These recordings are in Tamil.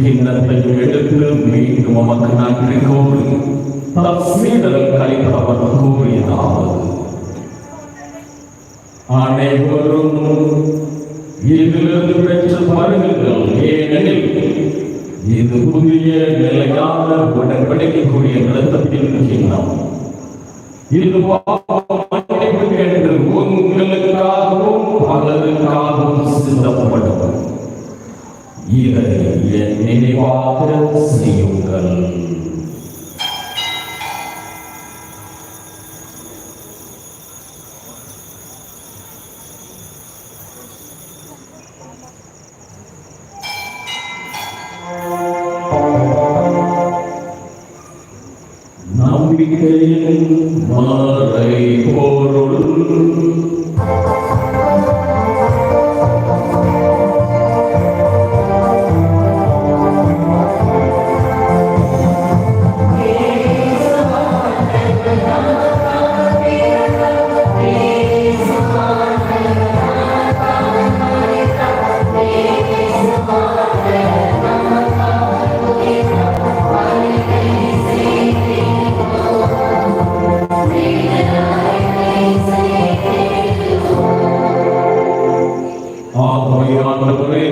கிண்ணத்தையும் எடுத்து மீண்டும் உமக்கு நன்றி கூறி தம் சீடருக்கு அளித்தவர் கூறியதாவது: அனைவரும் இதிலிருந்து பெற்று பருகுங்கள், ஏனெனில் இது புதிய நிலையான உடன்படிக்கைக்குரிய இரத்தத்தின் கிண்ணம். இது என்று உங்களுக்காகவும் பலருக்காகவும் சிந்தப்படும். இதை என் நினைவாக செய்யுங்கள். நம்பிக்கையின் மறைபொருள்.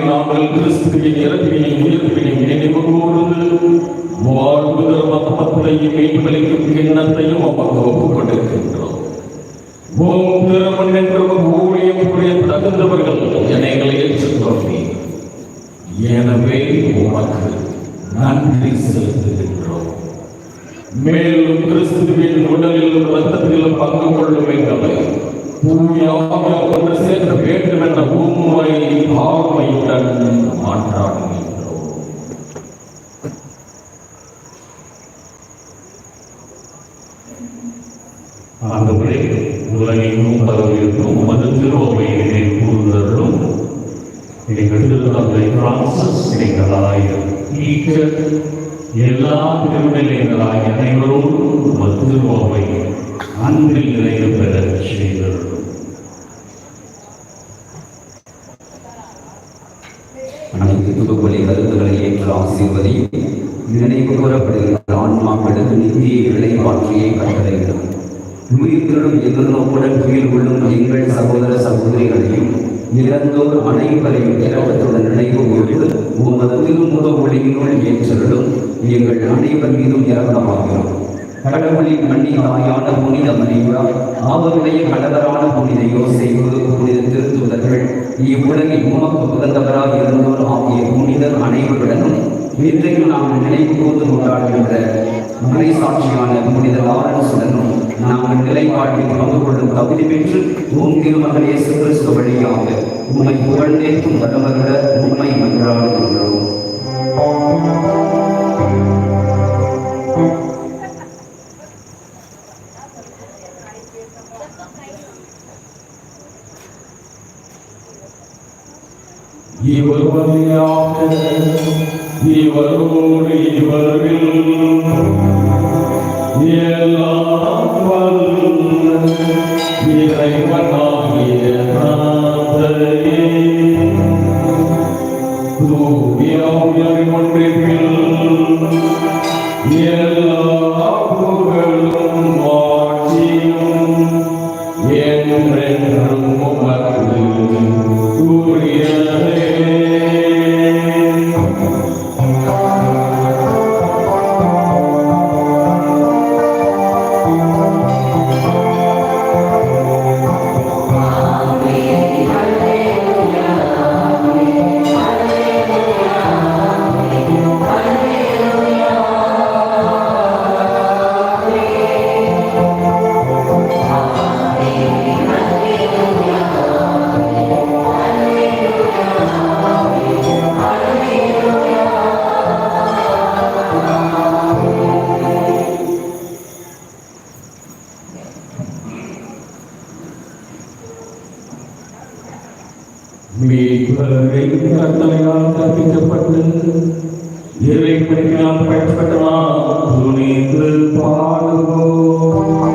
நாங்கள் கிறிஸ்துவின் இறப்பினையும் உயிர்ப்பினையும் நினைவு கூர்ந்து வாழ்வுதல் மத்தத்தையும் மீட்பளிக்கும் கிண்ணத்தையும் உமக்கு ஒப்புக் கொடுக்கின்றோம். உம் திருமண் என்ற ஊழியம் புரிய தகுந்தவர்கள் எங்களை ஏற்றுக்கொள்வி. எனவே உமக்கு நன்றி செலுத்துகின்றோம். மேலும் கிறிஸ்துவின் உடலிலும் இரத்தத்திலும் பங்கு கொள்ளும் எங்களை ஒன்று சேர்க்க வேண்டும் என்ற உண்மை ஆர்மையுடன் மாற்றாடுகின்றோம். ஆண்டவரே, உலகெங்கும் பரவியிருக்கும் உமது திருவமையினை கூறுதலும் எங்கள் திருத்தந்தை பிரான்சிஸ், எங்களாய ஈச்சர், எல்லா திருநிலைகளாய அனைவரோடும் உமது திருவமை அன்பில் நிறைவு பெற செய்தருளும். அனைத்து துருவலை கருத்துக்களை ஏற்று ஆசீர்வதியும். நினைவு கூறப்படுகிற ஆன்மாக்களுக்கு நித்திய இளைப்பாற்றியை கட்டளையிடும். உயிர்களும் எதிர்நோக்குடன் கீழ் கொள்ளும் எங்கள் சகோதர சகோதரிகளையும் இறந்தோர் அனைவரையும் இரக்கத்துடன் நினைவு கூர்ந்து உமது திருமுக ஒளியினுள் ஏற்றருளும். எங்கள் அனைவர் மீதும் இரக்கமாகிறோம். கடவுளின் மண்ணி தாயான புனித மரியா, அவருடைய கணவரான புனித யோசேப்பு, புனித திருத்தூதர்கள், இவ்வுலகில் உமக்கு உகந்தவராக இருந்தோர் ஆகிய புனிதர் அனைவருடனும் இன்றைக்கு நாம் நினைவு கூர்ந்து கொண்டாடுகின்ற மறைசாட்சியான புனித லாரன்ஸுடனும் நாங்கள் நிலைப்பாட்டில் பங்கு கொள்ளும் தகுதி பெற்று உம் திருமகன் இயேசு கிறிஸ்து வழியாக உம்மை புகழ்ந்தேற்றும் வரவருட உண்மை மன்றாடுகின்றோம். இவர் வழியாக இவரோடு இவரில் எல்லாம் வல்ல இறைவனாகிய தந்தையே, தூய ஆவியாரின் ஒன்றிப்பில் எல்லா புகழும் ஆட்சியும் என்றென்றும் உமக்கு உரியதே. கட்டளையால் கற்பிக்கப்பட்டு இறைப்படியால் பயன்படுத்தலாம் துணிந்து பாடுவோம்.